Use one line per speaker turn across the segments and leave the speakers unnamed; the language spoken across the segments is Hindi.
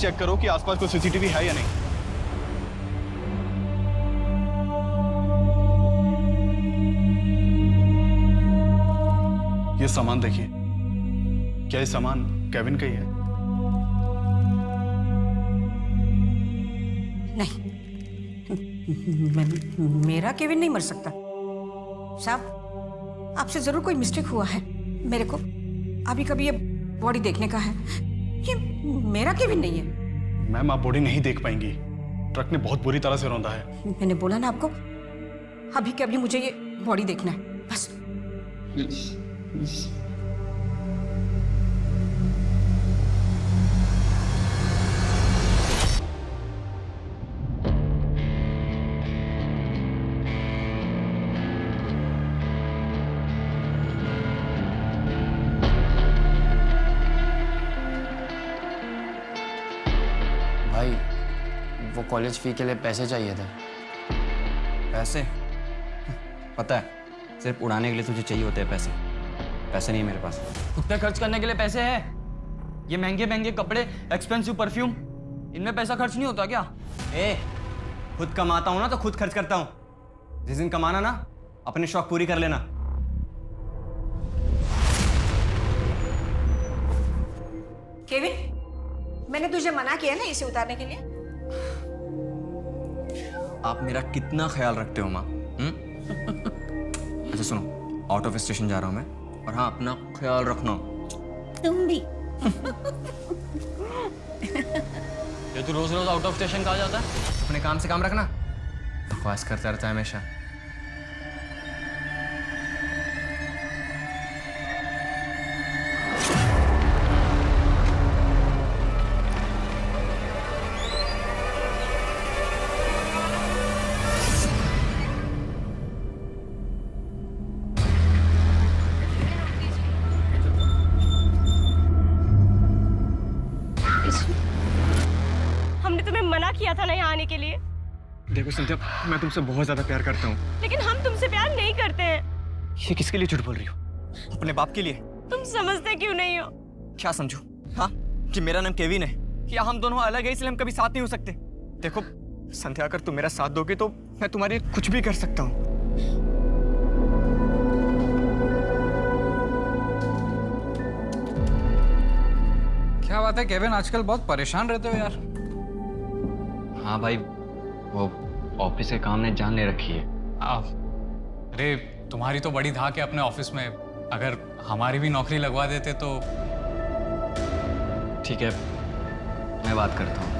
चेक करो कि आसपास कोई सीसीटीवी है या नहीं। ये सामान देखिए, क्या ये सामान केविन का ही है?
नहीं, मेरा केविन नहीं मर सकता साहब। आपसे जरूर कोई मिस्टेक हुआ है। मेरे को अभी कभी ये बॉडी देखने का है। ये मेरा केविन नहीं है।
मैम, आप बॉडी नहीं देख पाएंगी। ट्रक ने बहुत बुरी तरह से रौंदा है।
मैंने बोला ना आपको, अभी के अभी मुझे ये बॉडी देखना है बस।
भाई, वो कॉलेज फी के लिए पैसे चाहिए थे।
पैसे? पता है, सिर्फ उड़ाने के लिए तुझे चाहिए होते हैं पैसे। पैसे नहीं है मेरे पास।
खुद पे खर्च करने के लिए पैसे है? ये महंगे महंगे कपड़े, एक्सपेंसिव परफ्यूम, इनमें पैसा खर्च नहीं होता क्या?
खुद कमाता हूँ ना तो खुद खर्च करता हूँ। जिस दिन कमाना ना, अपने शौक पूरी कर लेना।
केविन, मैंने तुझे मना किया ना इसे उतारने के लिए।
आप मेरा कितना ख्याल रखते हो माँ? अच्छा सुनो, आउट ऑफ स्टेशन जा रहा हूँ मैं, और हाँ, अपना ख्याल रखना।
तुम भी।
ये तू रोज रोज आउट ऑफ स्टेशन कहाँ जाता है?
अपने काम से काम रखना। बकवास करता रहता है हमेशा।
हमने तुम्हें मना किया था ना यहाँ आने के लिए।
देखो संध्या, मैं तुमसे बहुत ज्यादा प्यार करता हूँ।
लेकिन हम तुमसे प्यार नहीं करते हैं।
ये किसके लिए झूठ बोल रही हो? अपने बाप के लिए?
तुम समझते क्यों नहीं हो?
क्या समझू? हाँ, कि मेरा नाम केविन है, या हम दोनों अलग है इसलिए हम कभी साथ नहीं हो सकते? देखो संध्या, अगर तुम मेरा साथ दोगे तो मैं तुम्हारे लिए कुछ भी कर सकता हूँ।
क्या बात है केविन, आजकल बहुत परेशान रहते हो यार।
हाँ भाई, वो ऑफिस के काम ने जान ले रखी है।
अरे तुम्हारी तो बड़ी धाक है अपने ऑफिस में, अगर हमारी भी नौकरी लगवा देते तो।
ठीक है, मैं बात करता हूँ।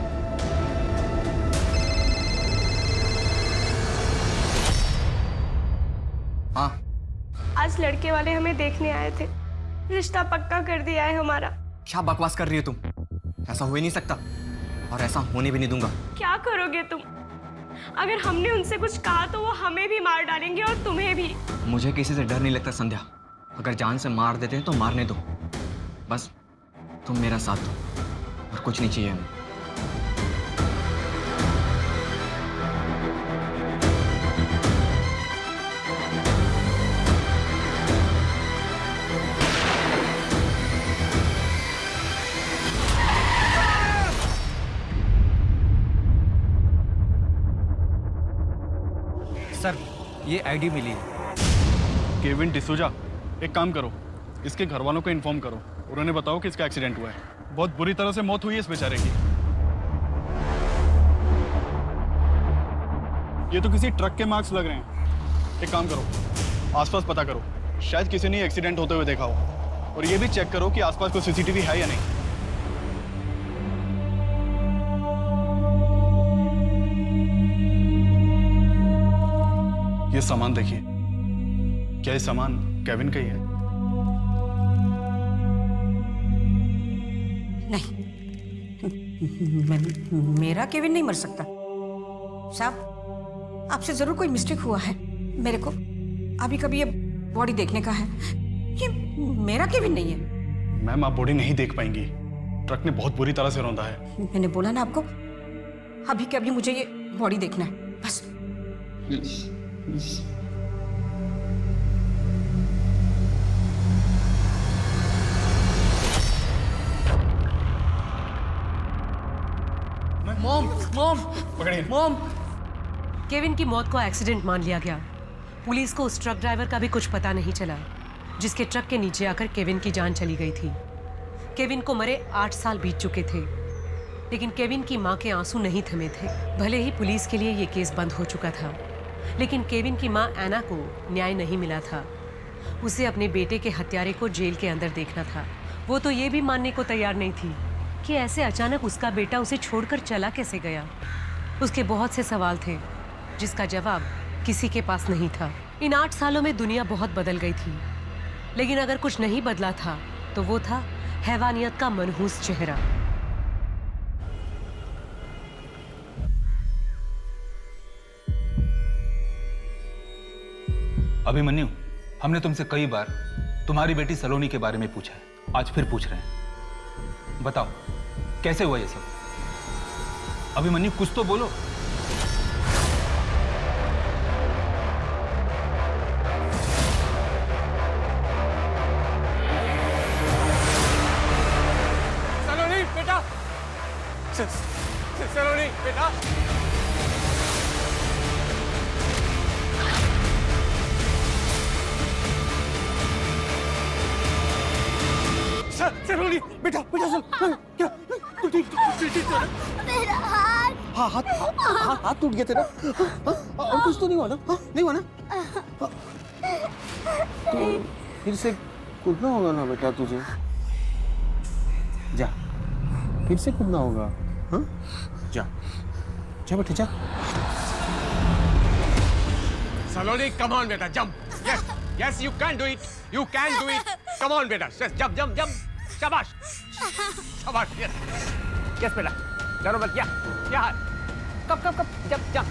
हाँ,
आज लड़के वाले हमें देखने आए थे। रिश्ता पक्का कर दिया है हमारा।
क्या बकवास कर रही हो तुम? ऐसा हो ही नहीं सकता, और ऐसा होने भी नहीं दूंगा।
क्या करोगे तुम? अगर हमने उनसे कुछ कहा तो वो हमें भी मार डालेंगे और तुम्हें भी।
मुझे किसी से डर नहीं लगता संध्या। अगर जान से मार देते हैं तो मारने दो, बस तुम मेरा साथ दो, और कुछ नहीं चाहिए हमें।
सर, ये आईडी मिली है।
केविन डिसूजा, एक काम करो, इसके घर वालों को इन्फॉर्म करो और उन्हें बताओ कि इसका एक्सीडेंट हुआ है। बहुत बुरी तरह से मौत हुई है इस बेचारे की। ये तो किसी ट्रक के मार्क्स लग रहे हैं। एक काम करो, आसपास पता करो, शायद किसी ने एक्सीडेंट होते हुए देखा हो। और ये भी चेक करो कि आसपास कोई सीसीटीवी है या नहीं। ये सामान देखिए, क्या ये सामान केविन का ही है?
नहीं, मेरा केविन नहीं मर सकता साहब। आपसे जरूर कोई मिस्टेक हुआ है। मेरे को अभी कभी ये बॉडी देखने का है। ये मेरा केविन नहीं है।
मैम, आप बॉडी नहीं देख पाएंगी। ट्रक ने बहुत बुरी तरह से रौंदा है।
मैंने बोला ना आपको, अभी के अभी मुझे ये बॉडी देखना है बस।
मॉम मॉम
पकड़िए।
मॉम।
केविन की मौत को एक्सीडेंट मान लिया गया। पुलिस को उस ट्रक ड्राइवर का भी कुछ पता नहीं चला जिसके ट्रक के नीचे आकर केविन की जान चली गई थी। केविन को मरे 8 साल बीत चुके थे, लेकिन केविन की मां के आंसू नहीं थमे थे। भले ही पुलिस के लिए ये केस बंद हो चुका था, लेकिन केविन की मां एना को न्याय नहीं मिला था। उसे अपने बेटे के हत्यारे को जेल के अंदर देखना था। वो तो ये भी मानने को तैयार नहीं थी कि ऐसे अचानक उसका बेटा उसे छोड़कर चला कैसे गया। उसके बहुत से सवाल थे जिसका जवाब किसी के पास नहीं था। इन 8 सालों में दुनिया बहुत बदल गई थी, लेकिन अगर कुछ नहीं बदला था तो वो था हैवानियत का मनहूस चेहरा।
अभिमन्यु, हमने तुमसे कई बार तुम्हारी बेटी सलोनी के बारे में पूछा है, आज फिर पूछ रहे हैं। बताओ कैसे हुआ ये सब? अभिमन्यु कुछ तो बोलो।
सलोनी बेटा, सलोनी बेटा। सलोनी बेटा, बेटा सुन, क्या तू ठीक तो है?
मेरा हाथ।
हाँ हाथ टूट गए थे ना? और कुछ तो नहीं हुआ ना? नहीं हुआ ना? तो फिर से कूदना होगा ना बेटा तुझे। जा, फिर से कूदना होगा। हाँ, जा जा बेटा जा।
Saloni, come on, beta, jump. Yes, yes, you can do it. You can do it. Come on, beta. Yes, jump, jump, jump. Shabash. Shabash. Yes. Yes, beta. Down over. Yeah. Yeah. Come, come, come. Jump, jump.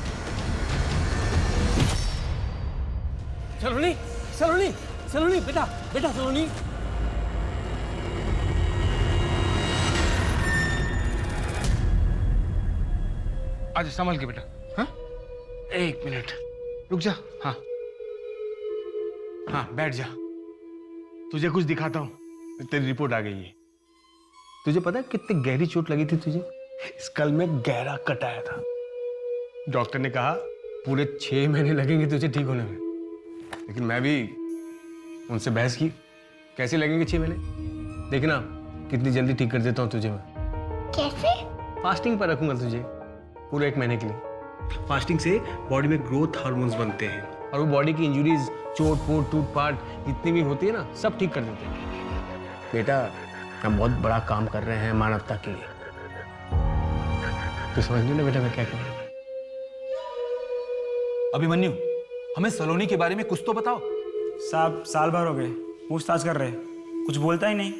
सलोनी, सलोनी, सलोनी बेटा, बेटा सलोनी।
आज संभल के बेटा। हाँ? 1 मिनट। रुक जा। हाँ हाँ बैठ जा। तुझे कुछ दिखाता हूँ। तेरी रिपोर्ट आ गई है। तुझे पता है कितनी गहरी चोट लगी थी तुझे? स्कल में गहरा कट आया था। डॉक्टर ने कहा पूरे 6 महीने लगेंगे तुझे ठीक होने में। लेकिन मैं भी उनसे बहस की, कैसे लगेंगे 6 महीने? देखना कितनी जल्दी ठीक कर देता हूँ तुझे मैं।
कैसे?
फास्टिंग पर रखूंगा तुझे पूरे 1 महीने के लिए। फास्टिंग से बॉडी में ग्रोथ हार्मोन्स बनते हैं और वो बॉडी की इंजुरीज, चोट पोट, टूट पाट जितनी भी होती है ना, सब ठीक कर देते हैं। बेटा हम बहुत बड़ा काम कर रहे हैं मानवता के लिए। तो समझ लो ना बेटा मैं क्या कर रहा हूँ।
अभिमन्यु, हमें सलोनी के बारे में कुछ तो बताओ।
साहब साल भर हो गए पूछताछ कर रहे, कुछ बोलता ही नहीं।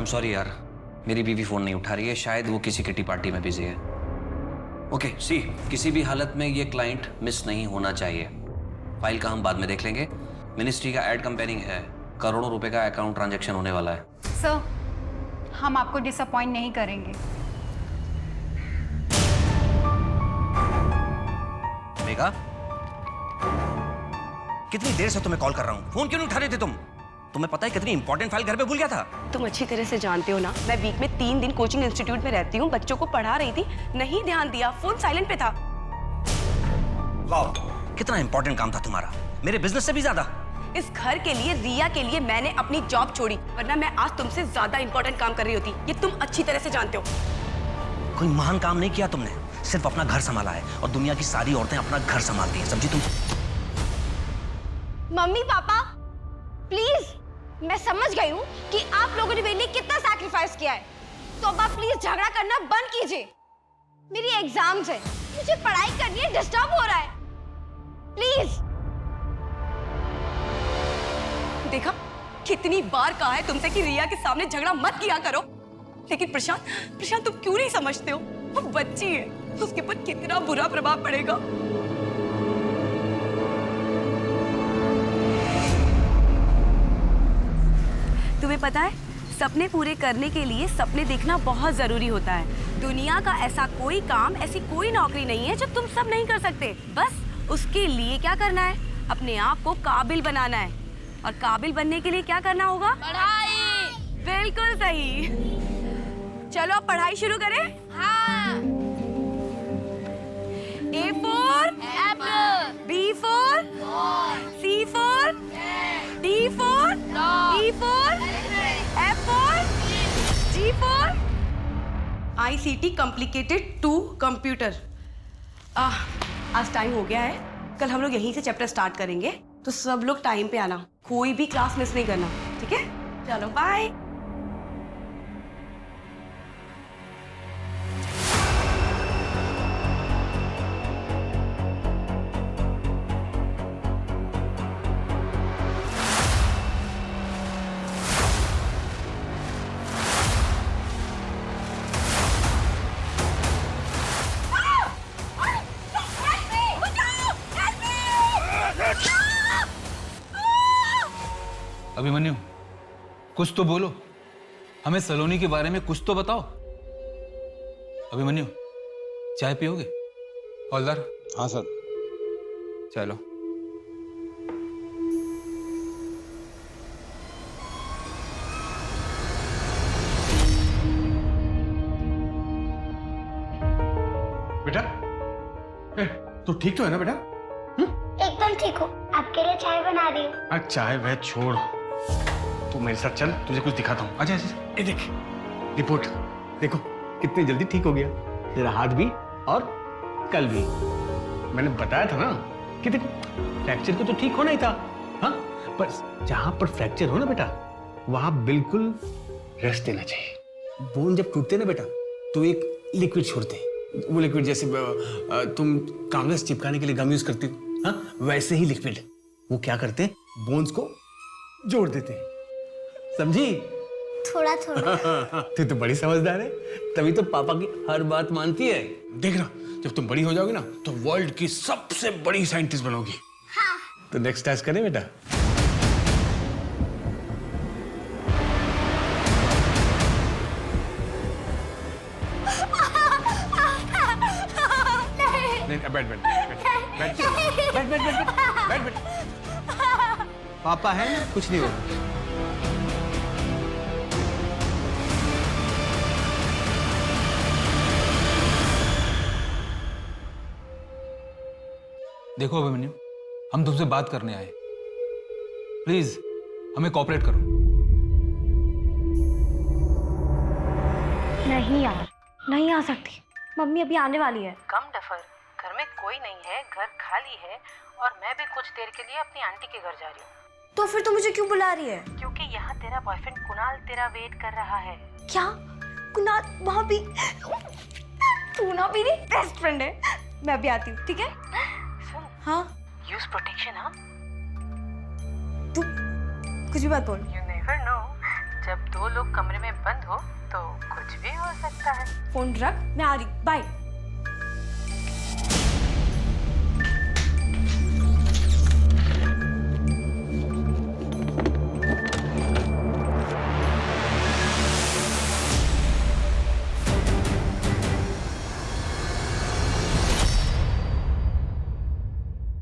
सॉरी यार, मेरी बीवी फोन नहीं उठा रही है, शायद वो किसी किटी पार्टी में बिजी है। ओके सी, किसी भी हालत में ये क्लाइंट मिस नहीं होना चाहिए। फाइल का हम बाद में देख लेंगे। मिनिस्ट्री का एड कंपेयरिंग है, करोड़ों रुपए का अकाउंट ट्रांजैक्शन होने वाला है।
सर, हम आपको डिसअपॉइंट नहीं करेंगे।
मेघा, कितनी देर से तुम्हें कॉल कर रहा हूं, फोन क्यों नहीं उठा रहे थे तुम? तुम्हें पता है कितनी इंपॉर्टेंट फाइल घर पे भूल गया था।
तुम अच्छी तरह से जानते हो ना, मैं वीक में 3 दिन कोचिंग इंस्टीट्यूट में रहती हूँ, बच्चों को पढ़ा रही थी, नहीं ध्यान दिया, फोन साइलेंट पे था।
वाह, कितना इंपॉर्टेंट काम था तुम्हारा, मेरे बिजनेस से भी ज्यादा।
इस घर के लिए, रिया के लिए मैंने अपनी जॉब छोड़ी, वरना मैं आज तुमसे ज्यादा इंपॉर्टेंट काम कर रही होती। ये तुम अच्छी तरह से जानते हो।
कोई महान काम नहीं किया तुमने, सिर्फ अपना घर संभाला है, और दुनिया की सारी औरतें अपना घर संभालती हैं, समझी तुम?
मम्मी पापा प्लीज, मैं समझ गई हूँ कि आप लोगों ने मेरे लिए कितना सैक्रिफाइस किया है, तो अब आप प्लीज झगड़ा करना बंद कीजिए। मेरी एग्जाम्स है, मुझे पढ़ाई करनी है, डिस्टर्ब हो रहा है। प्लीज।
देखा, कितनी बार कहा है तुमसे कि रिया के सामने झगड़ा मत किया करो, लेकिन प्रशांत तुम क्यों नहीं समझते हो? वो बच्ची है, उसके ऊपर कितना बुरा प्रभाव पड़ेगा। तुम्हें पता है, सपने पूरे करने के लिए सपने देखना बहुत जरूरी होता है। दुनिया का ऐसा कोई काम, ऐसी कोई नौकरी नहीं है जो तुम सब नहीं कर सकते। बस उसके लिए क्या करना है, अपने आप को काबिल बनाना है। और काबिल बनने के लिए क्या करना होगा?
पढ़ाई।
बिल्कुल सही। चलो अब पढ़ाई शुरू करें।
हाँ।
A for
Apple.
B for C for D for E for F for G for ICT complicated to computer। आज टाइम हो गया है, कल हम लोग यहीं से चैप्टर स्टार्ट करेंगे, तो सब लोग टाइम पे आना, कोई भी क्लास मिस नहीं करना, ठीक है? चलो बाय।
अभिमन्यु, कुछ तो बोलो, हमें सलोनी के बारे में कुछ तो बताओ। अभिमन्यु, चाय पियोगे? हौलदार।
हाँ सर।
चलो।
बेटा, तू ठीक तो है ना बेटा?
एकदम ठीक हो, आपके लिए चाय बना रही हूँ।
अरे चाय वह छोड़, तू मेरे साथ चल, तुझे कुछ दिखाता हूँ। अच्छा अच्छा, ये देख रिपोर्ट, देखो कितनी जल्दी ठीक हो गया तेरा हाथ भी और कल भी। मैंने बताया था ना कि देखो फ्रैक्चर को तो ठीक होना ही था, हाँ, पर जहां पर फ्रैक्चर हो ना बेटा, वहां बिल्कुल रेस्ट देना चाहिए। बोन जब टूटते ना बेटा, तो एक लिक्विड छोड़ते हैं, वो लिक्विड जैसे तुम कागज चिपकाने के लिए गम यूज करती हो, हाँ, वैसे ही लिक्विड वो क्या करते हैं, बोन्स को जोड़ देते हैं, समझी?
थोड़ा थोड़ा।
तू तो बड़ी समझदार है, तभी तो पापा की हर बात मानती है। देखना, जब तुम बड़ी हो जाओगी ना, तो वर्ल्ड की सबसे बड़ी साइंटिस्ट बनोगी।
हाँ।
तो नेक्स्ट टास्क करें बेटा? बैठ बैठ बैठ बैठ बैठ बैठ बैठ बैठ। पापा है ना, कुछ नहीं होगा।
देखो अभिमन्यु, हम तुमसे बात करने आए, प्लीज हमें कोऑपरेट करो।
नहीं यार, नहीं आ सकती, मम्मी अभी आने वाली है।
कम डफर, घर में कोई नहीं है, घर खाली है और मैं भी कुछ देर के लिए अपनी आंटी के घर जा रही हूँ।
तो फिर तू मुझे क्यों बुला रही है?
क्योंकि यहाँ तेरा बॉयफ्रेंड कुणाल तेरा वेट कर रहा है।
क्या? कुणाल वहाँ भी? तू ना मेरी बेस्ट फ्रेंड है, मैं भी आती हूँ, ठीक है?
सुन,
हाँ?
Use protection. हाँ,
तू कुछ भी बात बोल।
यू नेवर नो, जब दो लोग कमरे में बंद हो तो कुछ भी हो सकता है।
फोन रख, मैं आ रही, बाय।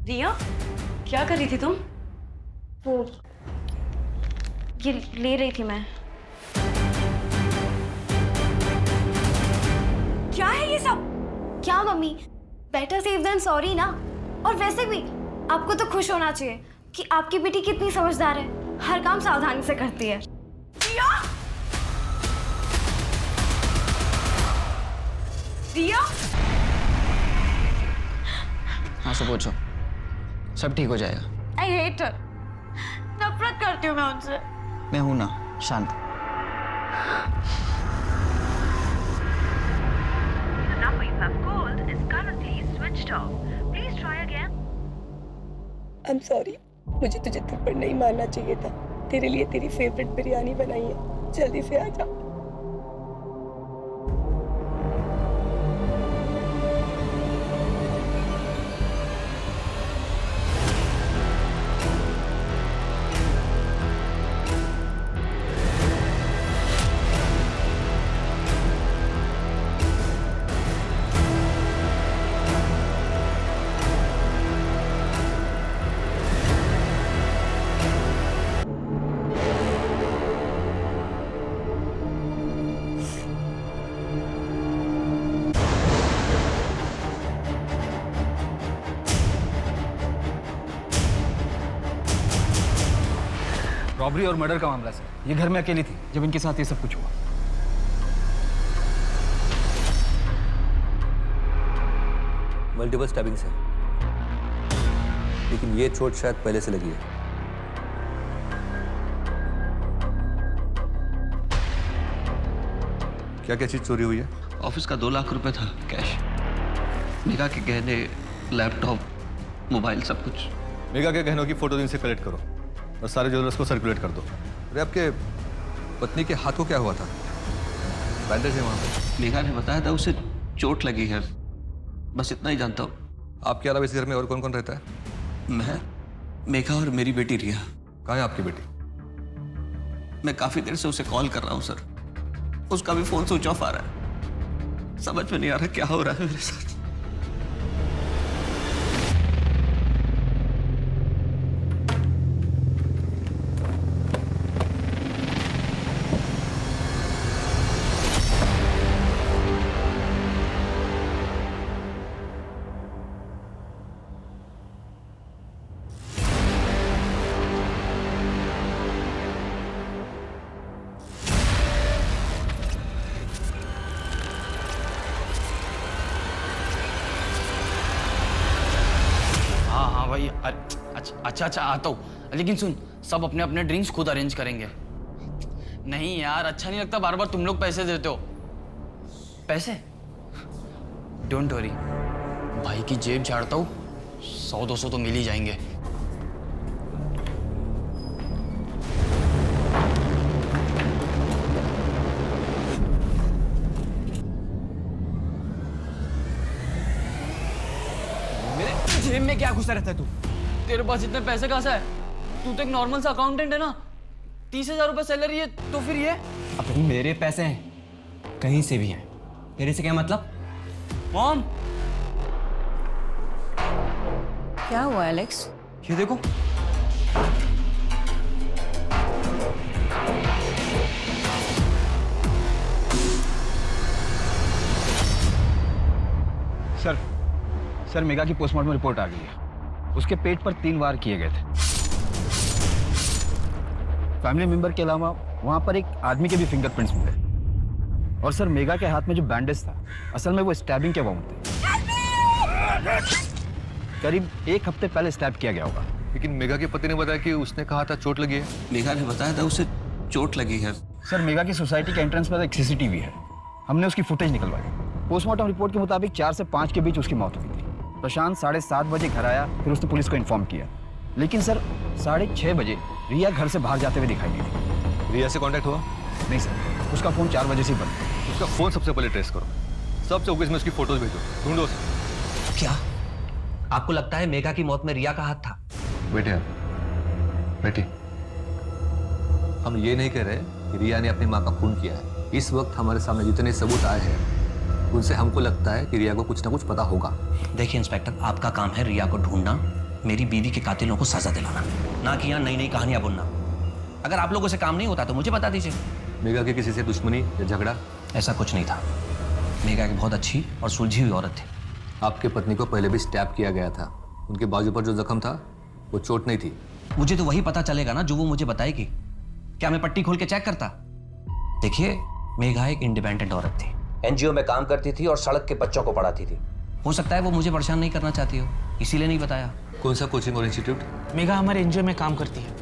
रिया, क्या कर रही थी तुम?
वो ये ले रही थी मैं।
क्या है ये सब?
क्या mummy, better safe than sorry ना। और वैसे भी आपको तो खुश होना चाहिए कि आपकी बेटी कितनी समझदार है, हर काम सावधानी से करती है।
रिया, रिया,
हाँ से पूछो, सब ठीक हो जाएगा।
आई हेट हर, नफरत करती हूँ मैं उनसे।
मैं हूं ना, शांत।
The number you have called is currently switched off. Please try again.
I am sorry, मुझे तुझे थप्पड़ नहीं मारना चाहिए था। तेरे लिए तेरी फेवरेट बिरयानी बनाई है, जल्दी से आ जा।
रॉबरी और मर्डर का मामला सर। ये घर में अकेली थी जब इनके साथ ये सब कुछ हुआ।
मल्टीपल स्टैबिंग है, लेकिन ये चोट शायद पहले से लगी है।
क्या क्या चीज चोरी हुई है? ऑफिस का 2 लाख रुपए था कैश, मेघा के गहने, लैपटॉप, मोबाइल, सब कुछ।
मेघा के गहनों की फोटो इनसे कलेक्ट करो और सारे ज्वेलर्स को सर्कुलेट कर दो। अरे आपके पत्नी के हाथ को क्या हुआ था? बैंडेज है वहाँ पे।
मेघा ने बताया था उसे चोट लगी है, बस इतना ही जानता हूँ।
आपके अलावा इस घर में और कौन कौन रहता है?
मैं, मेघा और मेरी बेटी रिया।
कहाँ है आपकी बेटी?
मैं काफी देर से उसे कॉल कर रहा हूँ सर, उसका भी फोन स्विच ऑफ आ रहा है। समझ में नहीं आ रहा क्या हो रहा है मेरे साथ।
भाई अच्छा आता हूँ, लेकिन सुन, सब अपने अपने ड्रिंक्स खुद अरेंज करेंगे। नहीं यार, अच्छा नहीं लगता बार बार तुम लोग पैसे देते हो। पैसे डोंट वरी, भाई की जेब झाड़ता हूँ, 100-200 तो मिल ही जाएंगे। जेब में क्या घुसा रहता है तू? तेरे पास इतने पैसे कहाँ से है? तू तो एक नॉर्मल सा अकाउंटेंट है ना। 30,000 रुपए सैलरी है तो फिर ये?
अब मेरे पैसे हैं, कहीं से भी हैं। तेरे से क्या मतलब?
मॉम,
क्या हुआ एलेक्स?
ये देखो।
सर मेघा की पोस्टमार्टम रिपोर्ट आ गई है। उसके पेट पर 3 वार किए गए थे। फैमिली मेंबर के अलावा वहां पर एक आदमी के भी फिंगरप्रिंट्स मिले। और सर मेघा के हाथ में जो बैंडेज था, असल में वो स्टैबिंग के वाउंड थे। करीब 1 हफ्ते पहले स्टैब किया गया होगा।
लेकिन मेघा के पति ने बताया कि उसने कहा था चोट लगी है।
मेघा ने बताया था उसे चोट लगी है।
सर मेघा की सोसाइटी के एंट्रेंस पर एक सीसीटीवी है, हमने उसकी फुटेज निकलवाई। पोस्टमार्टम रिपोर्ट के मुताबिक 4 से 5 के बीच उसकी मौत हुई थी। प्रशांत 7:30 बजे घर आया, फिर उसने पुलिस को इन्फॉर्म किया। लेकिन सर 6:30 बजे रिया घर से बाहर जाते हुए दिखाई दी थी।
रिया से कांटेक्ट हुआ?
नहीं सर, उसका फोन 4 बजे से ही बंद।
उसका फोन सबसे पहले ट्रेस करो, सब चौकीस में उसकी फोटोज भेजो, ढूंढो उसे।
क्या आपको लगता है मेघा की मौत में रिया का हाथ था?
बेटी, हम ये नहीं कह रहे कि रिया ने अपनी माँ का खून किया है। इस वक्त हमारे सामने जितने सबूत आए हैं उनसे हमको लगता है कि रिया को कुछ ना कुछ पता होगा।
देखिए इंस्पेक्टर, आपका काम है रिया को ढूंढना, मेरी बीवी के कातिलों को सजा दिलाना, ना कि यहाँ नई नई कहानियां बुनना। अगर आप लोगों से काम नहीं होता तो मुझे बता दीजिए।
मेघा की किसी से दुश्मनी या झगड़ा?
ऐसा कुछ नहीं था। मेघा एक बहुत अच्छी और सुलझी हुई औरत थी।
आपके पत्नी को पहले भी स्टैब किया गया था। उनके बाजू पर जो जख्म था वो चोट नहीं थी।
मुझे तो वही पता चलेगा ना जो वो मुझे बताएगी। क्या मैं पट्टी खोल के चेक करता? देखिए, मेघा एक इंडिपेंडेंट औरत थी, एनजीओ में काम करती थी और सड़क के बच्चों को पढ़ाती थी। हो सकता है वो मुझे परेशान नहीं करना चाहती हो, इसीलिए नहीं बताया।
कौन सा कोचिंग और इंस्टीट्यूट?
मेघा हमारे एनजीओ में काम करती है,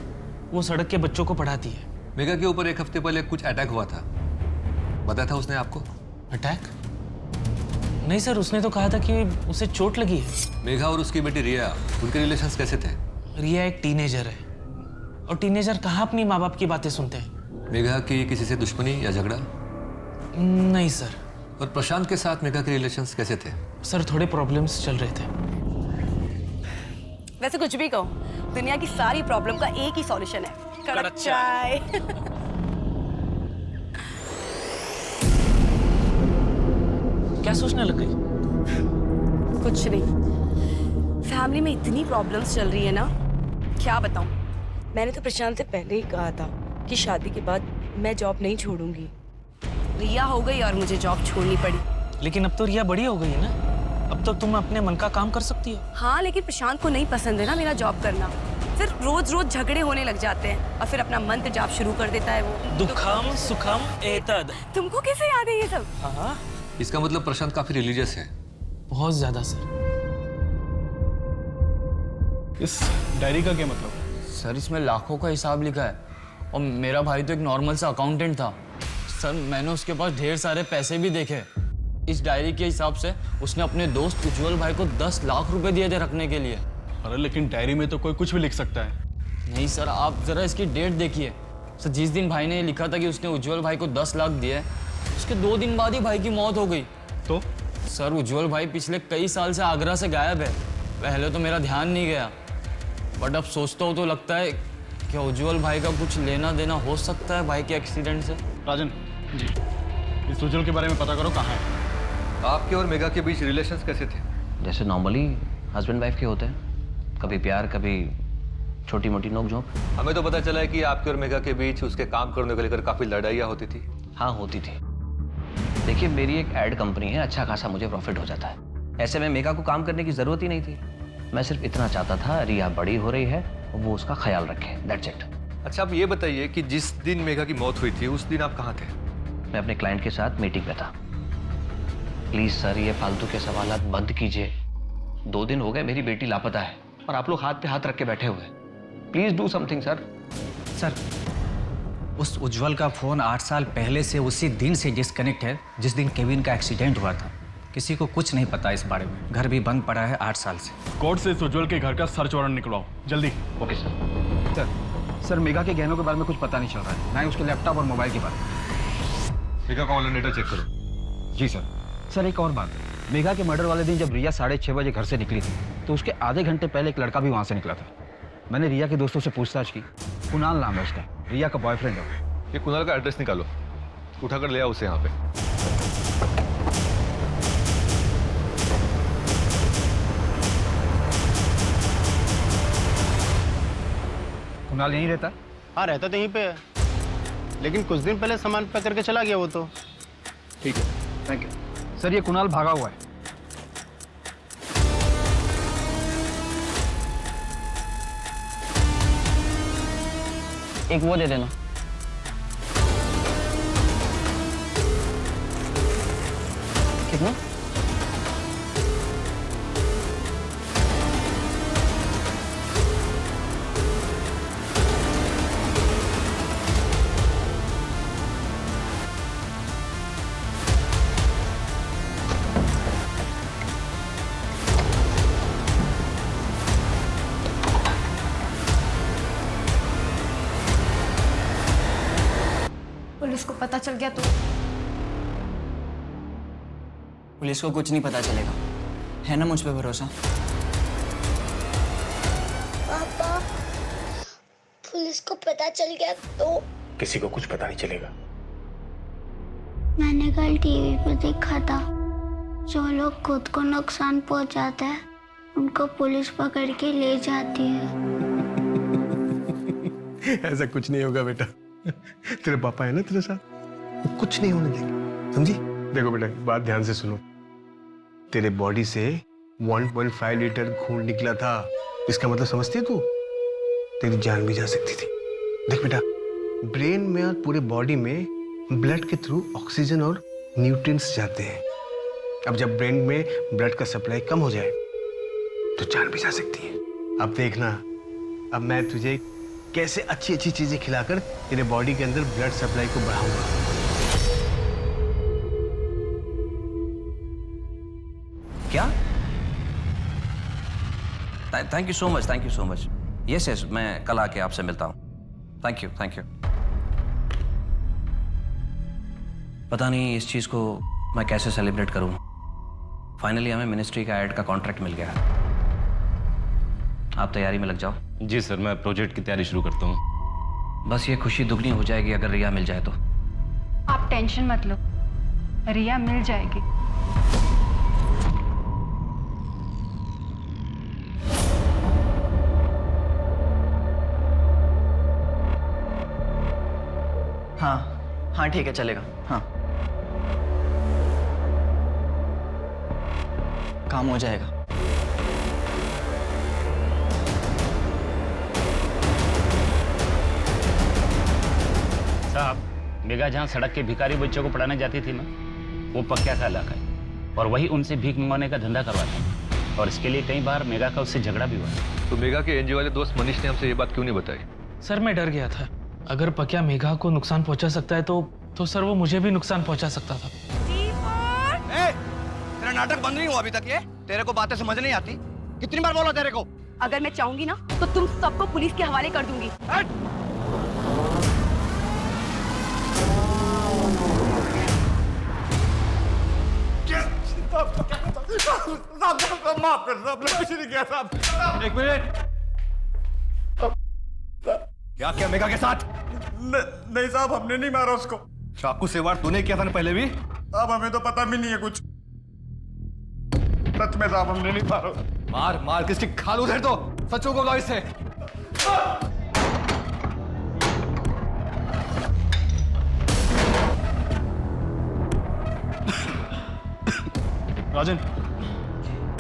वो सड़क के बच्चों को पढ़ाती है।
मेघा के ऊपर 1 हफ्ते पहले कुछ अटैक हुआ था, बताया था उसने आपको?
अटैक? नहीं सर, उसने तो कहा था कि उसे चोट लगी है।
मेघा और उसकी बेटी रिया, उनके रिलेशंस कैसे थे?
रिया एक टीनेजर है और टीनेजर कहाँ अपनी माँ बाप की बातें सुनते हैं।
मेघा की किसी से दुश्मनी या झगड़ा?
नहीं सर।
और प्रशांत के साथ मेघा के रिलेशंस कैसे थे?
सर थोड़े प्रॉब्लम्स चल रहे थे।
वैसे कुछ भी कहो, दुनिया की सारी प्रॉब्लम का एक ही सॉल्यूशन है, कड़क चाय।
क्या सोचने लग गई?
कुछ नहीं, फैमिली में इतनी प्रॉब्लम्स चल रही है ना, क्या बताऊं। मैंने तो प्रशांत से पहले ही कहा था कि शादी के बाद मैं जॉब नहीं छोड़ूंगी। रिया हो गई और मुझे जॉब छोड़नी पड़ी।
लेकिन अब तो रिया बड़ी हो गई है ना, अब तो तुम अपने मन का काम कर सकती हो।
हाँ, लेकिन प्रशांत को नहीं पसंद है ना मेरा जॉब करना। फिर रोज रोज झगड़े होने लग जाते हैं और फिर अपना मंत्र जाप शुरू कर देता है वो।
दुखम सुखम एतद।
तुमको कैसे याद है ये सब?
हाँ,
इसका मतलब प्रशांत काफी रिलीजियस है।
बहुत ज्यादा सर।
इस डायरी का क्या मतलब?
सर इसमें लाखों का हिसाब लिखा है और मेरा भाई तो एक नॉर्मल सा अकाउंटेंट था। सर मैंने उसके पास ढेर सारे पैसे भी देखे। इस डायरी के हिसाब से उसने अपने दोस्त उज्जवल भाई को 10 लाख रुपए दिए थे रखने के लिए।
अरे लेकिन डायरी में तो कोई कुछ भी लिख सकता है।
नहीं सर, आप जरा इसकी डेट देखिए। सर जिस दिन भाई ने ये लिखा था कि उसने उज्जवल भाई को 10 लाख दिए, उसके 2 दिन बाद ही भाई की मौत हो गई।
तो
सर उज्जवल भाई पिछले कई साल से आगरा से गायब है। पहले तो मेरा ध्यान नहीं गया, बट अब सोचता हूँ तो लगता है कि उज्जवल भाई का कुछ लेना देना हो सकता है भाई के एक्सीडेंट से।
राजन जी, इस उज्जवल के बारे में पता करो कहाँ है।
आपके और मेघा के बीच रिलेशंस कैसे थे?
जैसे नॉर्मली हस्बैंड वाइफ के होते हैं, कभी प्यार कभी छोटी मोटी नोक-झोंक।
हमें तो पता चला है कि आपके और मेघा के बीच उसके काम करने को लेकर काफी लड़ाइयाँ होती थी।
हाँ होती थी। देखिए मेरी एक एड कंपनी है, अच्छा खासा मुझे प्रॉफिट हो जाता है। ऐसे में मेघा को काम करने की जरूरत ही नहीं थी। मैं सिर्फ इतना चाहता था रिया बड़ी हो रही है, वो उसका ख्याल रखे, दैट्स इट।
अच्छा आप ये बताइए कि जिस दिन मेघा की मौत हुई थी उस दिन आप कहाँ थे?
मैं अपने क्लाइंट के साथ मीटिंग पे था। प्लीज सर ये फालतू के सवालात बंद कीजिए। 2 दिन हो गए मेरी बेटी लापता है और आप लोग हाथ पे हाथ रख के बैठे हुए। Please do something sir.
Sir उस उज्जवल का फोन 8 साल पहले से उसी दिन से डिस्कनेक्ट है जिस दिन केविन का एक्सीडेंट हुआ था। किसी को कुछ नहीं पता इस बारे में। घर भी बंद पड़ा है 8 साल से।
कोर्ट से इस उज्जवल के घर का सर्च वारंट निकलवाओ जल्दी।
Okay sir.
सर मेघा के गहनों के बारे में कुछ पता नहीं चल रहा है, ना ही उसके लैपटॉप और मोबाइल के बारे में।
मेघा का ऑनलाइन डेटा चेक करो।
जी सर। सर एक और बात, मेघा के मर्डर वाले दिन जब रिया 6:30 बजे घर से निकली थी तो उसके आधे घंटे पहले एक लड़का भी वहाँ से निकला था। मैंने रिया के दोस्तों से पूछताछ की, कुणाल नाम है उसका, रिया का बॉयफ्रेंड है।
ये कुणाल का एड्रेस निकालो, उठाकर ले आओ उसे यहाँ पे।
कुणाल यहीं रहता?
हाँ रहता तो यहीं पे है, लेकिन कुछ दिन पहले सामान पैक करके चला गया वो तो।
ठीक है, थैंक यू सर। ये कुणाल भागा हुआ है।
एक वो दे देना। कितना?
पुलिस को पता चल गया तो?
पुलिस को कुछ नहीं पता चलेगा, है ना मुझ पे भरोसा?
पापा पुलिस को पता चल गया तो?
किसी को कुछ पता नहीं चलेगा।
मैंने कल टीवी पे देखा था, जो लोग खुद को नुकसान पहुंचाते हैं उनको पुलिस पकड़ के ले जाती है।
ऐसा कुछ नहीं होगा बेटा, तेरे पापा है ना तेरे साथ, वो कुछ नहीं होने देंगे, समझी? देखो बेटा बात ध्यान से सुनो, तेरे बॉडी से 1.5 लीटर खून निकला था, इसका मतलब समझती है तू? तेरी जान भी जा सकती थी। देख बेटा, ब्रेन में और पूरे बॉडी में ब्लड के थ्रू ऑक्सीजन और न्यूट्रिएंट्स जाते हैं। अब जब ब्रेन में ब्लड का सप्लाई कम हो जाए तो जान भी जा सकती है। अब देखना, अब मैं तुझे कैसे अच्छी अच्छी चीजें खिलाकर तेरे बॉडी के अंदर ब्लड सप्लाई को बढ़ाऊंगा।
क्या? Thank you so much, thank you so much. Yes, मैं कल आके आपसे मिलता हूँ। Thank you. पता नहीं इस चीज़ को मैं कैसे सेलिब्रेट करूँ। फाइनली हमें मिनिस्ट्री का एड का कॉन्ट्रैक्ट मिल गया। आप तैयारी में लग जाओ।
जी सर, मैं प्रोजेक्ट की तैयारी शुरू करता हूँ।
बस ये खुशी दुगनी हो जाएगी अगर रिया मिल जाए तो।
आप टेंशन मत लो, रिया मिल जाएगी।
हाँ ठीक है, चलेगा। हाँ, काम हो जाएगा।
साहब, मेघा जहाँ सड़क के भिखारी बच्चों को पढ़ाने जाती थी ना, वो पक्या का इलाका है और वही उनसे भीख मंगवाने का धंधा करवाता है और इसके लिए कई बार मेघा का उससे झगड़ा भी हुआ।
तो मेघा के एनजीओ वाले दोस्त मनीष ने हमसे ये बात क्यों नहीं बताई?
सर मैं डर गया था, अगर पक्या मेघा को नुकसान पहुंचा सकता है तो सर वो मुझे भी नुकसान पहुंचा सकता था।
तेरा नाटक बंद नहीं हुआ अभी तक? ये तेरे को बातें समझ नहीं आती? कितनी बार बोला तेरे को?
अगर मैं चाहूंगी ना तो तुम सबको पुलिस के हवाले कर दूंगी।
माफ कर साहब, कुछ नहीं किया साहब।
एक मिनट, क्या किया मेघा के साथ?
नहीं साहब, हमने नहीं मारा उसको।
चाकू से वार तूने किया था ना पहले भी?
अब हमें तो पता भी नहीं है कुछ। सच में साहब, हमने नहीं मारा।
मार किसकी खाल उधर तो सचों को गाओ इससे।
राजन,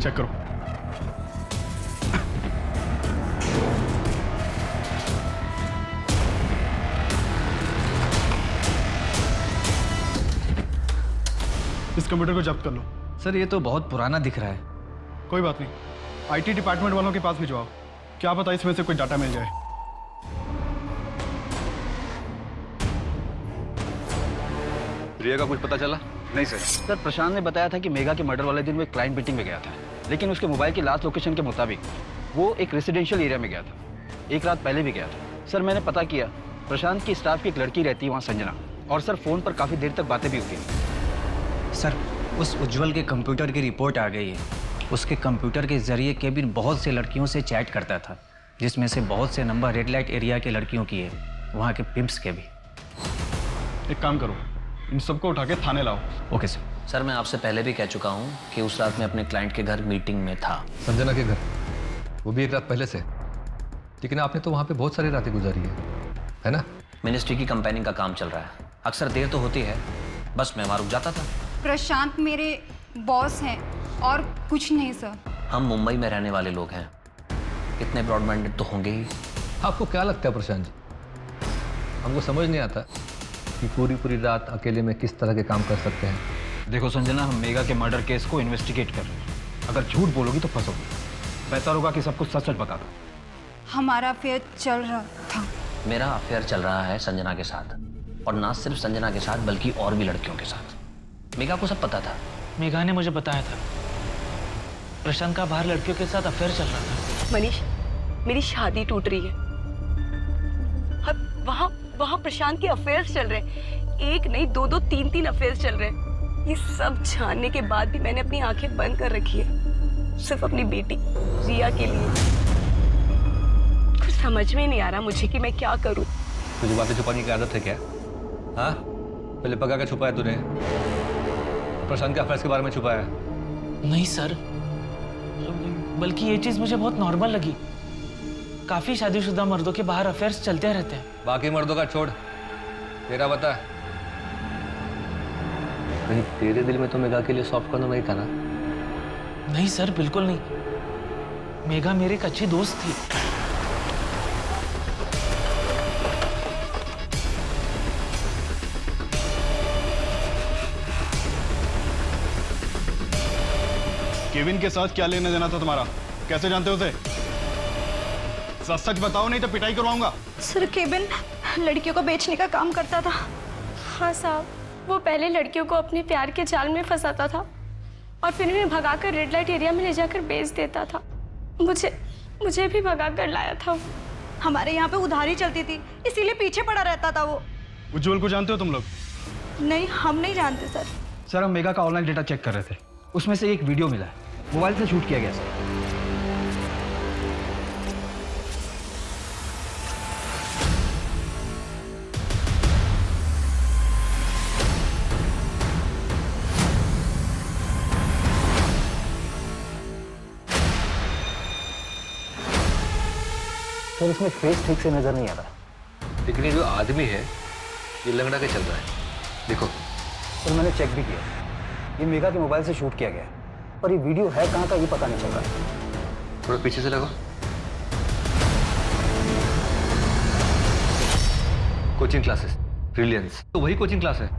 चेक करो। इस कंप्यूटर को जब्त कर लो।
सर ये तो बहुत पुराना दिख रहा है।
कोई बात नहीं, आईटी डिपार्टमेंट वालों के पास भिजवाओ, क्या पता इसमें से कोई डाटा मिल जाए।
रिया का कुछ पता चला?
नहीं सर, प्रशांत ने बताया था कि मेघा के मर्डर वाले दिन वो एक क्लाइंट मीटिंग में गया था, लेकिन उसके मोबाइल की लास्ट लोकेशन के मुताबिक वो एक रेसिडेंशियल एरिया में गया था। एक रात पहले भी गया था। सर मैंने पता किया, प्रशांत की स्टाफ की एक लड़की रहती है वहाँ, संजना, और सर फ़ोन पर काफ़ी देर तक बातें भी होती हैं।
सर उस उज्जवल के कंप्यूटर की रिपोर्ट आ गई है। उसके कंप्यूटर के जरिए केविन बहुत से लड़कियों से चैट करता था, जिसमें से बहुत से नंबर रेड लाइट एरिया के लड़कियों की है, वहाँ के पिम्प्स के भी।
एक काम करो, इन सबको उठा के थाने लाओ।
Okay sir.
सर मैं आपसे पहले भी कह चुका हूँ कि उस रात में अपने क्लाइंट के घर मीटिंग में था।
संजना के घर? वो भी एक रात पहले से? लेकिन आपने तो वहाँ पे बहुत सारी रातें गुजारी है ना?
मिनिस्ट्री की कंपेनिंग का काम चल रहा है, अक्सर देर तो होती है, बस मैं वहाँ रुक जाता था।
प्रशांत मेरे बॉस हैं और कुछ नहीं सर।
हम मुंबई में रहने वाले लोग हैं, इतने ब्रॉड माइंडेड तो होंगे ही।
आपको क्या लगता है प्रशांत जी, हमको समझ नहीं आता कि पूरी रात अकेले में किस तरह के काम कर सकते हैं।
देखो संजना, हम मेघा के मर्डर केस को इन्वेस्टिगेट कर रहे हैं। अगर झूठ बोलोगी तो फंसोगी। बेहतर होगा कि सब कुछ सच बता दो।
हमारा अफेयर चल रहा था।
मेरा अफेयर चल रहा है संजना के साथ, और ना सिर्फ संजना के साथ बल्कि और भी लड़कियों के साथ। मेघा को सब पता था।
मेघा ने मुझे बताया था प्रशांत का बाहर लड़कियों के साथ अफेयर चल रहा था।
मनीष, मेरी शादी टूट रही है। अब वहाँ प्रशांत के अफेयर्स चल रहे हैं। एक नहीं, दो, तीन अफेयर्स चल रहे हैं। ये सब जानने के बाद भी मैंने अपनी आंखें बंद कर रखी है, सिर्फ अपनी बेटी रिया के लिए। कुछ समझ में नहीं आ रहा मुझे कि मैं क्या करूं।
तुझे बातें छुपाने की आदत है क्या? हाँ, पहले पका के छुपाया तूने, प्रशांत के अफेयर्स के बारे में छुपाया?
नहीं सर, बल्कि ये चीज मुझे बहुत नॉर्मल लगी। काफी शादीशुदा मर्दों के बाहर अफेयर्स चलते रहते हैं।
बाकी मर्दों का छोड़, तेरा बता।
कहीं तेरे दिल में तो मेघा के लिए सॉफ्ट कॉर्नर नहीं था ना?
नहीं सर, बिल्कुल नहीं। मेघा मेरी एक अच्छी दोस्त थी।
केविन के साथ क्या लेना देना था तुम्हारा? कैसे जानते हो उसे? सच बताओ, नहीं तो पिटाई करवाऊंगा।
सर केविन लड़कियों को बेचने का काम करता था। हाँ साहब, वो पहले लड़कियों को अपने प्यार के जाल में फंसाता था और फिर उन्हें भगाकर रेड लाइट एरिया में ले जाकर बेच देता था।
मुझे भी भगा कर लाया था। हमारे यहाँ पे उधारी चलती थी, इसीलिए पीछे पड़ा रहता था वो।
उज्जवल को जानते हो तुम लोग?
नहीं, हम नहीं जानते सर।
सर हम मेगा का ऑनलाइन डेटा चेक कर रहे थे, उसमें से एक वीडियो मिला है, मोबाइल से शूट किया गया सर।
सर इसमें फेस ठीक से नजर नहीं आ रहा, लेकिन ये जो आदमी है ये लंगड़ा के चल रहा है। देखो
सर मैंने चेक भी किया, ये मेगा के मोबाइल से शूट किया गया है, पर ये वीडियो है कहाँ का ये पता नहीं चल रहा।
थोड़ा पीछे से लगो। कोचिंग क्लासेस ब्रिलियंस, तो वही कोचिंग क्लास है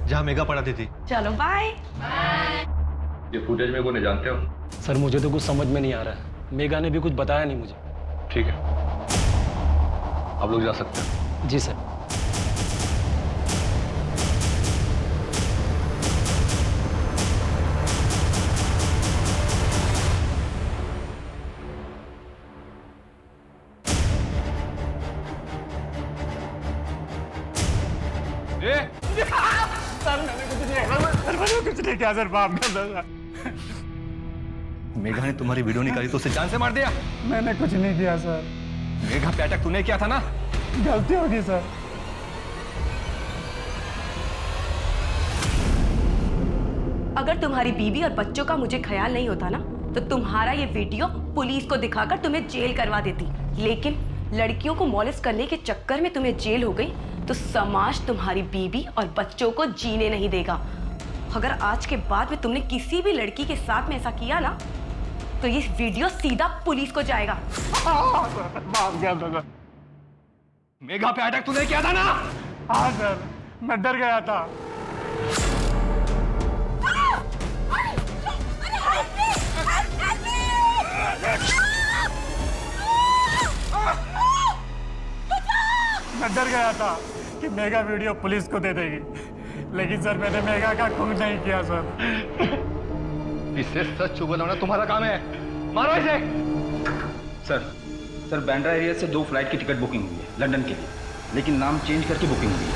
जहाँ मेगा पढ़ाती थी।
चलो बाय।
ये फुटेज में कोने जानते हो?
सर मुझे तो कुछ समझ में नहीं आ रहा है, मेगा ने भी कुछ बताया नहीं मुझे।
ठीक है, आप लोग जा सकते हैं।
जी सर।
सर मैंने कुछ नहीं किया, सर मैंने कुछ नहीं किया सर, माफ कर दो सर।
मेघा ने तुम्हारी वीडियो निकाली तो उसे जान से मार दिया?
मैंने कुछ नहीं किया सर।
मेघा पे अटैक तूने किया था ना?
गलती होगी सर।
अगर तुम्हारी बीवी और बच्चों का मुझे ख्याल नहीं होता ना, तो तुम्हारा ये वीडियो पुलिस को दिखाकर तुम्हें जेल करवा देती। लेकिन लड़कियों को मॉलेस्ट करने के चक्कर में तुम्हें जेल हो गई, तो समाज तुम्हारी बीवी और बच्चों को जीने नहीं देगा। अगर आज के बाद में तुमने किसी भी लड़की के साथ में ऐसा किया ना, तो ये वीडियो सीधा पुलिस को जाएगा।
माफ कर दो सर।
मेघा पे अटैक तूने किया था ना?
हाँ सर, मैं डर गया था। मैं डर गया था कि मेगा वीडियो पुलिस को दे देगी, लेकिन सर मैंने मेगा का खून नहीं किया सर।
इसे सच बोलना तुम्हारा काम है, मारो इसे।
सर बांद्रा एरिया से 2 फ्लाइट की टिकट बुकिंग हुई है लंदन के लिए, लेकिन नाम चेंज करके बुकिंग हुई है।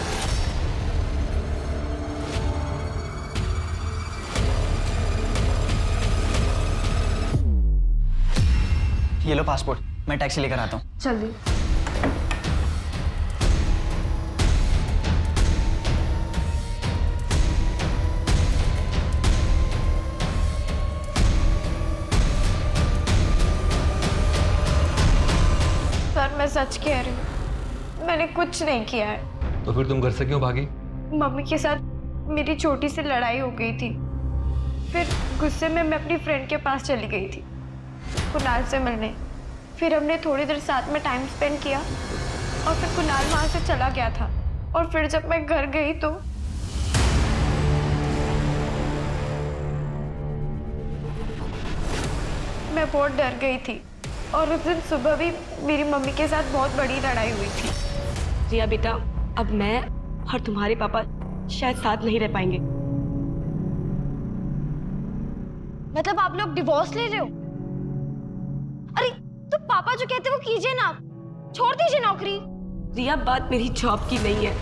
ये लो पासपोर्ट, मैं टैक्सी लेकर आता हूँ।
जल्दी।
सर मैं सच कह रही हूँ, मैंने कुछ नहीं किया है।
तो फिर तुम घर से क्यों भागी?
मम्मी के साथ मेरी छोटी सी लड़ाई हो गई थी, फिर गुस्से में मैं अपनी फ्रेंड के पास चली गई थी कुणाल से मिलने। फिर हमने थोड़ी देर साथ में टाइम स्पेंड किया और फिर कुणाल वहाँ से चला गया था। और फिर जब मैं घर गई तो मैं बहुत डर गई थी, और उस दिन सुबह भी मेरी मम्मी के साथ बहुत बड़ी लड़ाई हुई थी।
रिया बेटा, अब मैं और तुम्हारे पापा शायद साथ नहीं रह पाएंगे।
मतलब आप लोग डिवोर्स ले रहे हो? अरे तो पापा जो कहते हैं वो कीजिए ना, छोड़ दीजिए नौकरी।
रिया बात मेरी जॉब की नहीं है,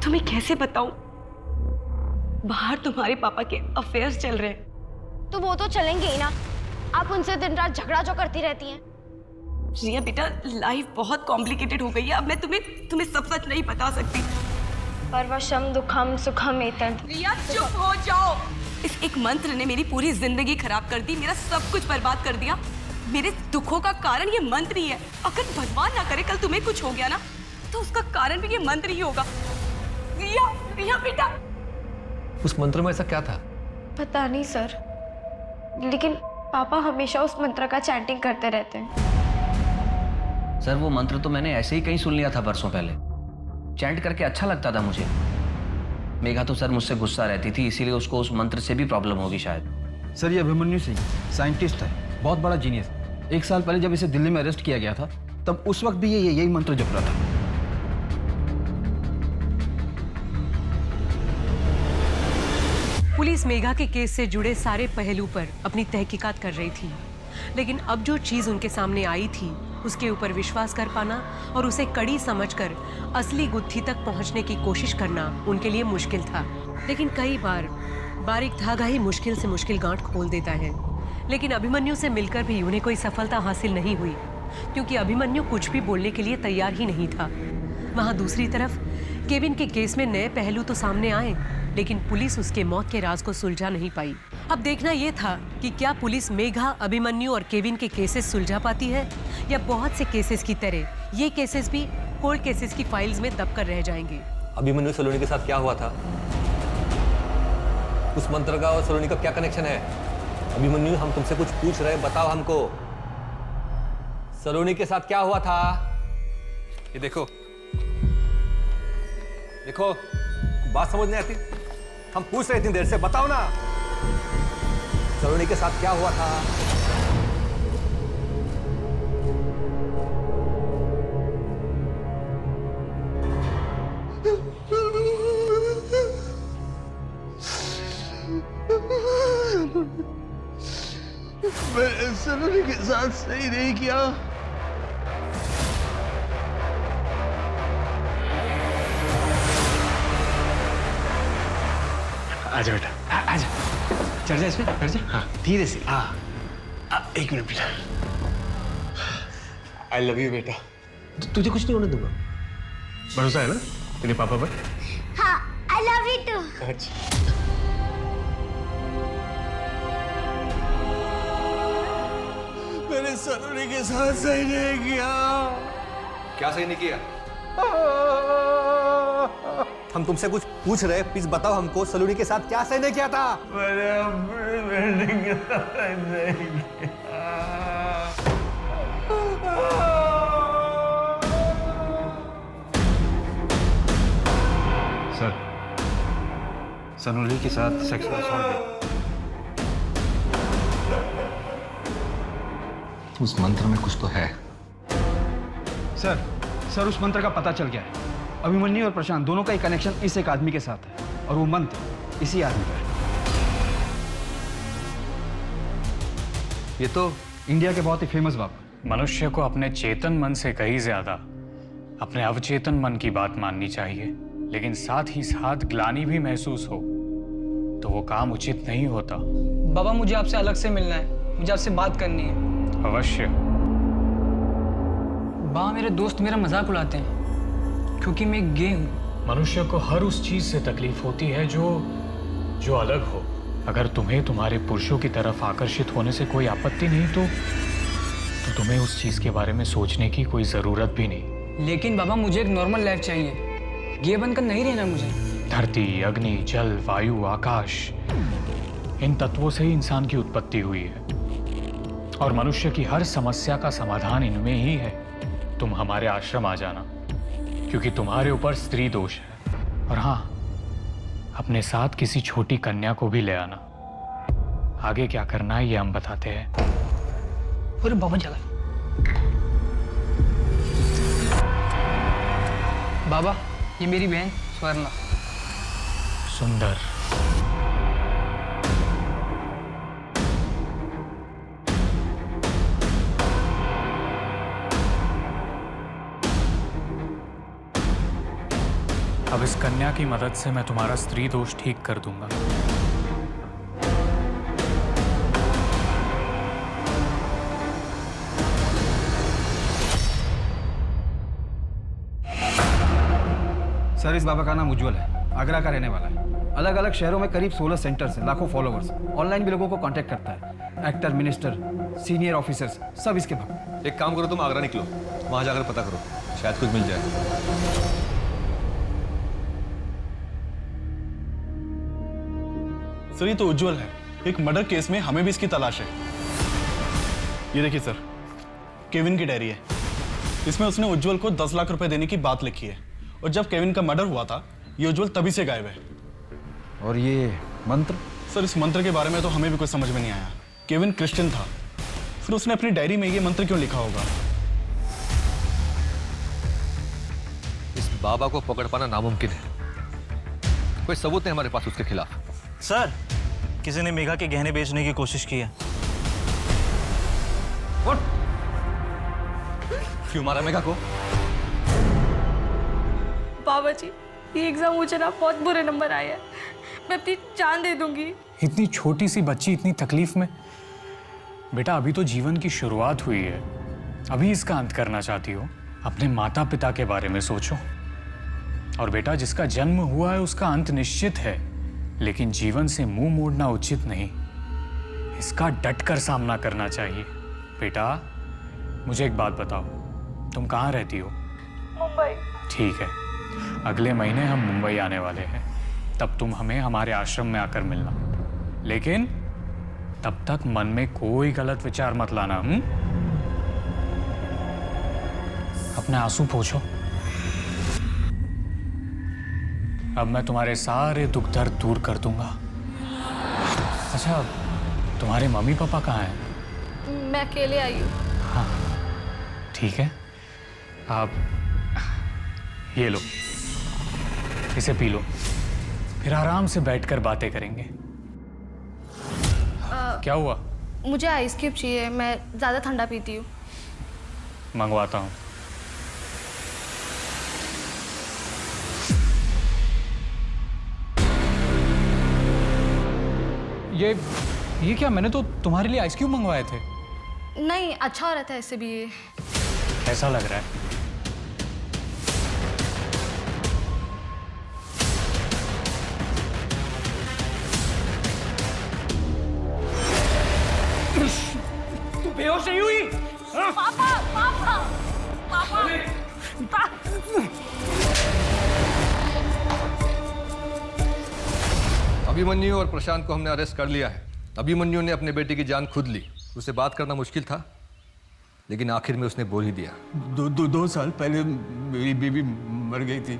तुम्हें कैसे बताऊं, बाहर तुम्हारे पापा के अफेयर्स चल रहे हैं।
तो वो तो चलेंगे ही ना, आप उनसे दिन रात झगड़ा जो करती रहती हैं।
रिया बेटा, लाइफ बहुत कॉम्प्लिकेटेड हो गई है, अब मैं तुम्हें सब सच नहीं बता सकती।
परवशम दुखम सुखम एतद।
रिया चुप हो जाओ। इस एक मंत्र ने मेरी पूरी जिंदगी खराब कर दी, मेरा सब कुछ बर्बाद कर दिया। मेरे दुखों का कारण ये मंत्र ही है। अगर भगवान ना करे कल तुम्हें कुछ हो गया ना, तो उसका कारण भी ये मंत्र ही होगा। रिया बेटा।
उस मंत्र में ऐसा क्या था?
पता नहीं सर, लेकिन पापा हमेशा उस मंत्र का चैंटिंग करते रहते हैं।
सर वो मंत्र तो मैंने ऐसे ही कहीं सुन लिया था परसों पहले, चैंट करके अच्छा लगता था मुझे। मेघा तो सर मुझसे गुस्सा रहती थी, इसीलिए उसको उस मंत्र से भी प्रॉब्लम होगी शायद।
सर ये अभिमन्यु सिंह साइंटिस्ट है, बहुत बड़ा जीनियस। 1 साल पहले जब इसे दिल्ली में अरेस्ट किया गया था, तब उस वक्त भी ये यही मंत्र जप रहा था।
पुलिस मेघा के केस से जुड़े सारे पहलू पर अपनी तहकीकात कर रही थी, लेकिन अब जो चीज उनके सामने आई थी उसके ऊपर विश्वास कर पाना और उसे कड़ी समझकर असली गुत्थी तक पहुंचने की कोशिश करना उनके लिए मुश्किल था। लेकिन कई बार बारीक धागा ही मुश्किल से मुश्किल गांठ खोल देता है। लेकिन अभिमन्यु से मिलकर भी उन्हें कोई सफलता हासिल नहीं हुई, क्योंकि अभिमन्यु कुछ भी बोलने के लिए तैयार ही नहीं था। वहां दूसरी तरफ केविन के केस में नए पहलू तो सामने आए, लेकिन पुलिस उसके मौत के राज को सुलझा नहीं पाई। अब देखना यह था कि क्या पुलिस मेघा, अभिमन्यु और केविन के केसेस सुलझा पाती है, या बहुत से केसेस की तरह ये केसेस भी कोल्ड केसेस की फाइल्स में दबकर रह जाएंगे।
अभिमन्यु सलोनी के साथ क्या हुआ था? उस मंत्र का और सलोनी का क्या कनेक्शन है? अभिमन्यु, हम तुमसे कुछ पूछ रहे, बताओ हमको। सलोनी के साथ क्या हुआ था? ये देखो देखो, बात समझ नहीं आती? हम पूछ रहे इतनी देर से, बताओ ना सलोनी के साथ क्या हुआ था?
मैंने सलोनी के साथ सही नहीं किया। आजा बेटा, आजा, चढ़ जा इसमें, बैठ जा। हाँ, धीरे से। एक मिनट बेटा। आई लव यू बेटा। तुझे कुछ नहीं होने दूंगा। भरोसा है ना तेरे पापा पर?
हाँ, आई लव यू टू।
अच्छा। मैंने सलोनी के साथ सही नहीं किया।
क्या सही नहीं किया? हम तुमसे कुछ पूछ रहे, प्लीज बताओ हमको, सलोनी के साथ क्या सही नहीं किया था?
मैंने अपनी बेटी के साथ नहीं किया।
सर, सलोनी के साथ सेक्सुअल असॉल्ट है।
उस मंत्र में कुछ तो है।
सर, उस मंत्र का पता चल गया है। अभिमन्यु और प्रशांत दोनों का ही कनेक्शन इस एक आदमी के साथ है, और वो मंत्र इसी आदमी का है। ये तो इंडिया के बहुत ही फेमस बाबा।
मनुष्य को अपने चेतन मन से कहीं ज्यादा अपने अवचेतन मन की बात माननी चाहिए, लेकिन साथ ही साथ ग्लानि भी महसूस हो तो वो काम उचित नहीं होता।
बाबा, मुझे आपसे अलग से मिलना है, मुझे आपसे बात करनी है।
अवश्य।
बाबा, मेरे दोस्त मेरा मजाक उड़ाते हैं क्योंकि मैं गे हूँ।
मनुष्य को हर उस चीज से तकलीफ होती है जो अलग हो। अगर तुम्हें तुम्हारे पुरुषों की तरफ आकर्षित होने से कोई आपत्ति नहीं तो तुम्हें उस चीज के बारे में सोचने की कोई जरूरत भी नहीं।
लेकिन बाबा, मुझे एक नॉर्मल लाइफ चाहिए, गे बनकर नहीं रहना मुझे।
धरती, अग्नि, जल, वायु, आकाश, इन तत्वों से ही इंसान की उत्पत्ति हुई है, और मनुष्य की हर समस्या का समाधान इनमें ही है। तुम हमारे आश्रम आ जाना, क्योंकि तुम्हारे ऊपर स्त्री दोष है। और हाँ, अपने साथ किसी छोटी कन्या को भी ले आना। आगे क्या करना है ये हम बताते हैं।
अरे बाबा, जगह बाबा, ये मेरी बहन स्वर्णा।
सुंदर। अब इस कन्या की मदद से मैं तुम्हारा स्त्री दोष ठीक कर दूंगा।
सर, इस बाबा का नाम उज्जवल है, आगरा का रहने वाला है। अलग अलग शहरों में करीब 16 सेंटर्स हैं, लाखों फॉलोवर्स। ऑनलाइन भी लोगों को कांटेक्ट करता है। एक्टर, मिनिस्टर, सीनियर ऑफिसर्स सब इसके भक्त।
एक काम करो, तुम आगरा निकलो, वहां जाकर पता करो, शायद कुछ मिल जाए।
सर, ये तो उज्जवल है। एक मर्डर केस में हमें भी इसकी तलाश है। ये देखिए सर, केविन की डायरी है। इसमें उसने उज्जवल को 10 लाख रुपए देने की बात लिखी है, और जब केविन का मर्डर हुआ था ये उज्जवल तभी से गायब है।
और ये मंत्र?
सर, इस मंत्र के बारे में तो हमें भी कुछ समझ में नहीं आया। केविन क्रिश्चियन था, फिर उसने अपनी डायरी में ये मंत्र क्यों लिखा होगा?
इस बाबा को पकड़ पाना नामुमकिन है। कोई सबूत नहीं हमारे पास उसके खिलाफ।
सर, किसी ने मेघा के गहने बेचने की कोशिश की है।
उठ। क्यों मारा मेघा को?
बाबा जी, ये एग्जाम मुझे ना बहुत बुरे नंबर आए हैं। मैं अपनी जान दे दूंगी।
इतनी छोटी सी बच्ची इतनी तकलीफ में। बेटा अभी तो जीवन की शुरुआत हुई है, अभी इसका अंत करना चाहती हो? अपने माता पिता के बारे में सोचो। और बेटा जिसका जन्म हुआ है उसका अंत निश्चित है, लेकिन जीवन से मुंह मोड़ना उचित नहीं। इसका डट कर सामना करना चाहिए। बेटा मुझे एक बात बताओ, तुम कहाँ रहती हो?
मुंबई।
ठीक है, अगले महीने हम मुंबई आने वाले हैं, तब तुम हमें हमारे आश्रम में आकर मिलना। लेकिन तब तक मन में कोई गलत विचार मत लाना। अपने आंसू पोंछो। अब मैं तुम्हारे सारे दुख दर्द दूर कर दूंगा। अच्छा, तुम्हारे मम्मी पापा कहाँ हैं?
मैं अकेले आई हूँ।
हाँ ठीक है, आप ये लो, इसे पी लो, फिर आराम से बैठकर बातें करेंगे। क्या हुआ?
मुझे आइस क्यूब चाहिए, मैं ज़्यादा ठंडा पीती हूँ।
मंगवाता हूँ। ये क्या? मैंने तो तुम्हारे लिए आइस क्यूब मंगवाए थे।
नहीं, अच्छा हो रहा था इससे भी। ये
कैसा लग रहा है?
तू बेहोश नहीं हुई?
पापा, पापा, पापा।
अभिमन्यु और प्रशांत को हमने अरेस्ट कर लिया है। अभिमन्यु ने अपने बेटे की जान खुद ली। उसे बात करना मुश्किल था, लेकिन आखिर में उसने बोल ही दिया।
दो साल पहले मेरी बीवी मर गई थी।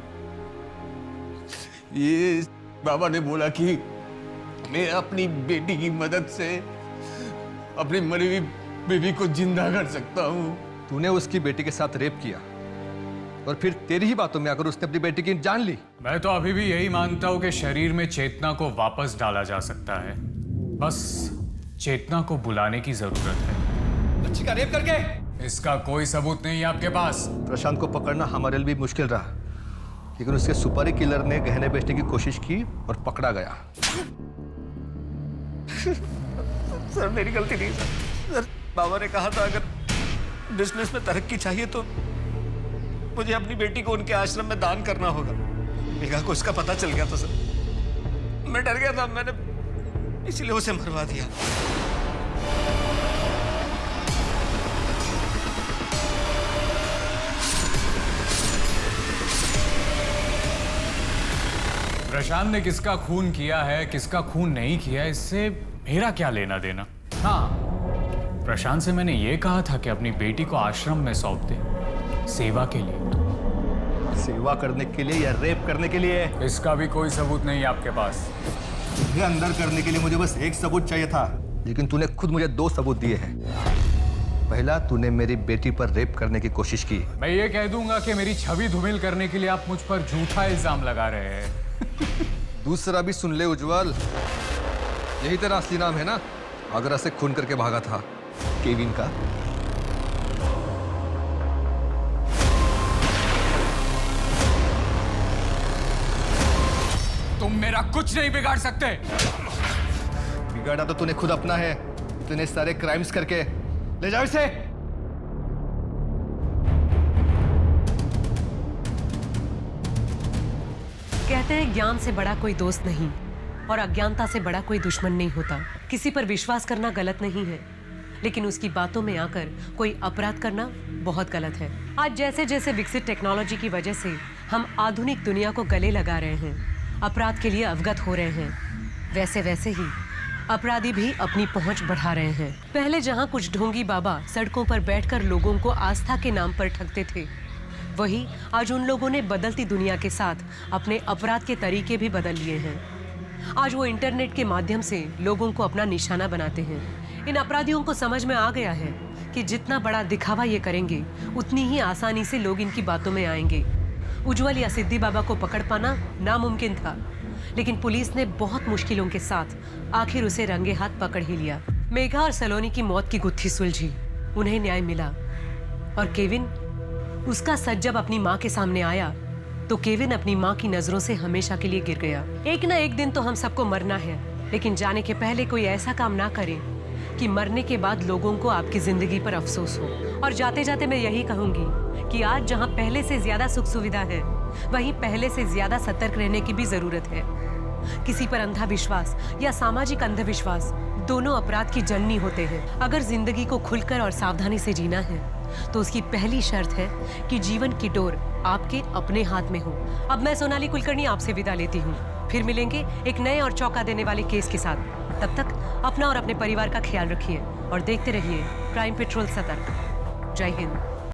ये बाबा ने बोला कि मैं अपनी बेटी की मदद से अपनी मरी हुई बीवी को जिंदा कर सकता हूँ।
तूने उसकी बेटी के साथ रेप किया और फिर तेरी ही बातों में आकर उसने अपनी बेटी की जान ली।
मैं तो अभी भी यही मानता हूं कि शरीर में चेतना को वापस डाला जा सकता है, बस चेतना को बुलाने की जरूरत है।
बच्ची का रेप करके?
इसका कोई सबूत नहीं है आपके पास।
प्रशांत को पकड़ना हमारे लिए भी मुश्किल रहा, लेकिन उसके सुपारी किलर ने गहने बेचने की कोशिश की और पकड़ा गया।
सर मेरी गलती नहीं सर। बाबा ने कहा था अगर बिजनेस में तरक्की चाहिए तो मुझे अपनी बेटी को उनके आश्रम में दान करना होगा। मेघा को इसका पता चल गया था सर। मैं डर गया था, मैंने इसलिए उसे मरवा दिया।
प्रशांत ने किसका खून किया है, किसका खून नहीं किया, इससे मेरा क्या लेना देना। हाँ, प्रशांत से मैंने ये कहा था कि अपनी बेटी को आश्रम में सौंप दे, सेवा के लिए।
सेवा करने के लिए या रेप करने के लिए?
इसका भी कोई सबूत नहीं है आपके पास।
तुझे अंदर करने के लिए मुझे बस एक सबूत चाहिए था, लेकिन तूने खुद मुझे दो सबूत दिए हैं। पहला, तूने मेरी बेटी पर रेप करने की कोशिश की।
मैं ये कह दूंगा कि मेरी छवि धूमिल करने के लिए आप मुझ पर झूठा इल्जाम लगा रहे हैं।
दूसरा भी सुन ले उज्जवल, यही तेरा असली नाम है ना? आगरा से खून करके भागा था, केविन का।
तुम मेरा कुछ नहीं बिगाड़ सकते।
बिगाड़ा तो तूने खुद अपना है, तूने सारे क्राइम्स करके। ले जाओ इसे।
कहते हैं ज्ञान से बड़ा कोई दोस्त नहीं और अज्ञानता से बड़ा कोई दुश्मन नहीं होता। किसी पर विश्वास करना गलत नहीं है, लेकिन उसकी बातों में आकर कोई अपराध करना बहुत गलत है। आज जैसे जैसे विकसित टेक्नोलॉजी की वजह से हम आधुनिक दुनिया को गले लगा रहे हैं, अपराध के लिए अवगत हो रहे हैं, वैसे वैसे ही अपराधी भी अपनी पहुंच बढ़ा रहे हैं। पहले जहां कुछ ढोंगी बाबा सड़कों पर बैठकर लोगों को आस्था के नाम पर ठगते थे, वही आज उन लोगों ने बदलती दुनिया के साथ अपने अपराध के तरीके भी बदल लिए हैं। आज वो इंटरनेट के माध्यम से लोगों को अपना निशाना बनाते हैं। इन अपराधियों को समझ में आ गया है कि जितना बड़ा दिखावा ये करेंगे, उतनी ही आसानी से लोग इनकी बातों में आएंगे। उज्जवल या सिद्धि बाबा को पकड़ पाना नामुमकिन था, लेकिन पुलिस ने बहुत मुश्किलों के साथ आखिर उसे रंगे हाथ पकड़ ही लिया। मेघा और सलोनी की मौत की गुत्थी सुलझी। उन्हें न्याय मिला। और केविन, उसका सच जब अपनी माँ के सामने आया तो केविन अपनी माँ की नजरों से हमेशा के लिए गिर गया। एक ना एक दिन तो हम सबको मरना है, लेकिन जाने के पहले कोई ऐसा काम ना करे कि मरने के बाद लोगों को आपकी जिंदगी पर अफसोस हो। और जाते जाते मैं यही कहूंगी कि आज जहां पहले से ज्यादा सुख सुविधा है, वहीं पहले से ज्यादा सतर्क रहने की भी जरूरत है। किसी पर अंधा विश्वास या सामाजिक अंधविश्वास दोनों अपराध की जननी होते हैं। अगर जिंदगी को खुलकर और सावधानी से जीना है तो उसकी पहली शर्त है कि जीवन की डोर आपके अपने हाथ में हो। अब मैं सोनाली कुलकर्णी आपसे विदा लेती हूँ। फिर मिलेंगे एक नए और चौंका देने वाले केस के साथ। तब तक अपना और अपने परिवार का ख्याल रखिए और देखते रहिए क्राइम पेट्रोल सतर्क। जय हिंद।